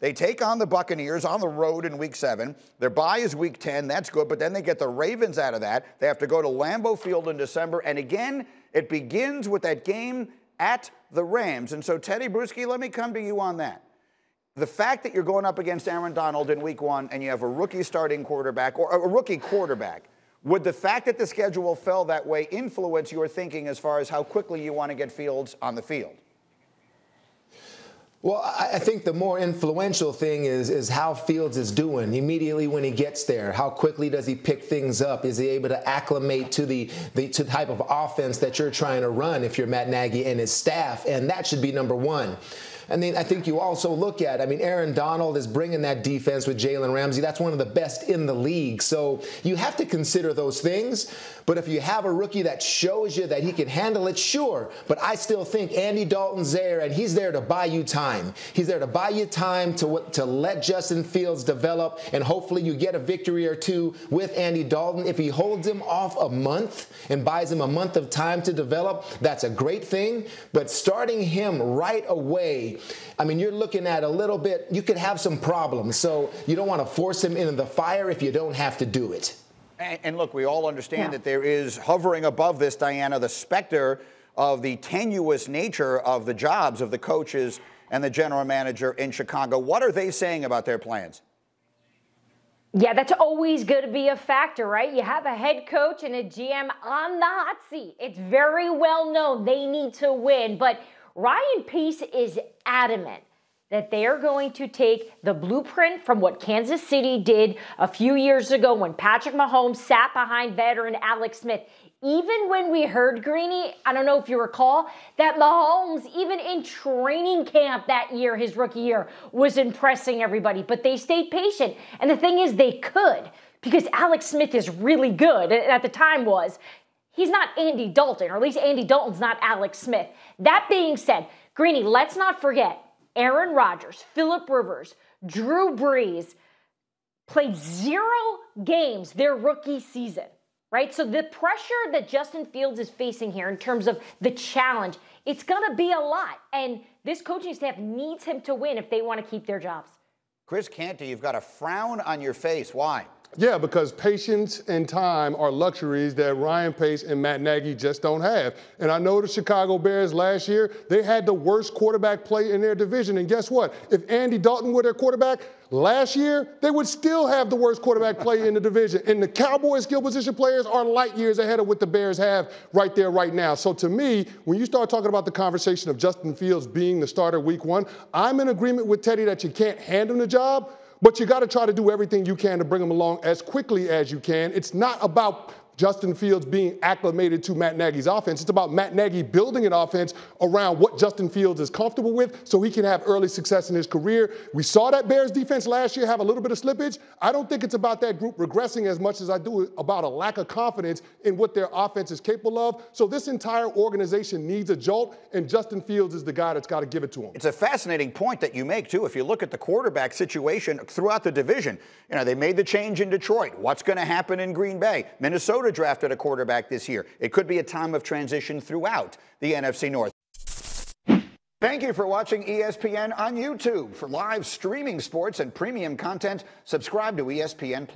They take on the Buccaneers on the road in Week 7. Their bye is Week 10. That's good, but then they get the Ravens out of that. They have to go to Lambeau Field in December. And again, it begins with that game at the Rams. And so, Tedy Bruschi, let me come to you on that. The fact that you're going up against Aaron Donald in Week 1 and you have a rookie starting quarterback or a rookie quarterback, would the fact that the schedule fell that way influence your thinking as far as how quickly you want to get Fields on the field? Well, I think the more influential thing is how Fields is doing immediately when he gets there. How quickly does he pick things up? Is he able to acclimate to the type of offense that you're trying to run if you're Matt Nagy and his staff? And that should be number one. And then I think you also look at, Aaron Donald is bringing that defense with Jalen Ramsey. That's one of the best in the league. So you have to consider those things. But if you have a rookie that shows you that he can handle it, sure. But I still think Andy Dalton's there, and he's there to buy you time. He's there to buy you time to let Justin Fields develop, and hopefully you get a victory or two with Andy Dalton. If he holds him off a month and buys him a month of time to develop, that's a great thing. But starting him right away, you're looking at a little bit, you could have some problems. So you don't want to force him into the fire if you don't have to do it. And look, we all understand that there is hovering above this, Dianna, the specter of the tenuous nature of the jobs of the coaches and the general manager in Chicago. What are they saying about their plans? Yeah, that's always going to be a factor, right? You have a head coach and a GM on the hot seat. It's very well known they need to win. But Ryan Pace is adamant that they are going to take the blueprint from what Kansas City did a few years ago when Patrick Mahomes sat behind veteran Alex Smith. Even when we heard, Greeny, I don't know if you recall, that Mahomes, even in training camp that year, his rookie year, was impressing everybody. But they stayed patient. And the thing is, they could, because Alex Smith is really good, at the time was. He's not Andy Dalton, or at least Andy Dalton's not Alex Smith. That being said, Greeny, let's not forget, Aaron Rodgers, Phillip Rivers, Drew Brees played 0 games their rookie season, right? So the pressure that Justin Fields is facing here in terms of the challenge, it's going to be a lot. And this coaching staff needs him to win if they want to keep their jobs. Chris Canty, you've got a frown on your face. Why? Yeah, because patience and time are luxuries that Ryan Pace and Matt Nagy just don't have. And I know the Chicago Bears last year, they had the worst quarterback play in their division. And guess what? If Andy Dalton were their quarterback last year, they would still have the worst quarterback play in the division. And the Cowboys' skill position players are light years ahead of what the Bears have right there right now. So to me, when you start talking about the conversation of Justin Fields being the starter Week 1, I'm in agreement with Tedy that you can't hand him the job. But you got to try to do everything you can to bring him along as quickly as you can. It's not about Justin Fields being acclimated to Matt Nagy's offense. It's about Matt Nagy building an offense around what Justin Fields is comfortable with so he can have early success in his career. We saw that Bears defense last year have a little bit of slippage. I don't think it's about that group regressing as much as I do about a lack of confidence in what their offense is capable of. So this entire organization needs a jolt, and Justin Fields is the guy that's got to give it to him. It's a fascinating point that you make, too. If you look at the quarterback situation throughout the division, they made the change in Detroit. What's going to happen in Green Bay? Minnesota drafted a quarterback this year. It could be a time of transition throughout the NFC North. Thank you for watching ESPN on YouTube. For live streaming sports and premium content, subscribe to ESPN+.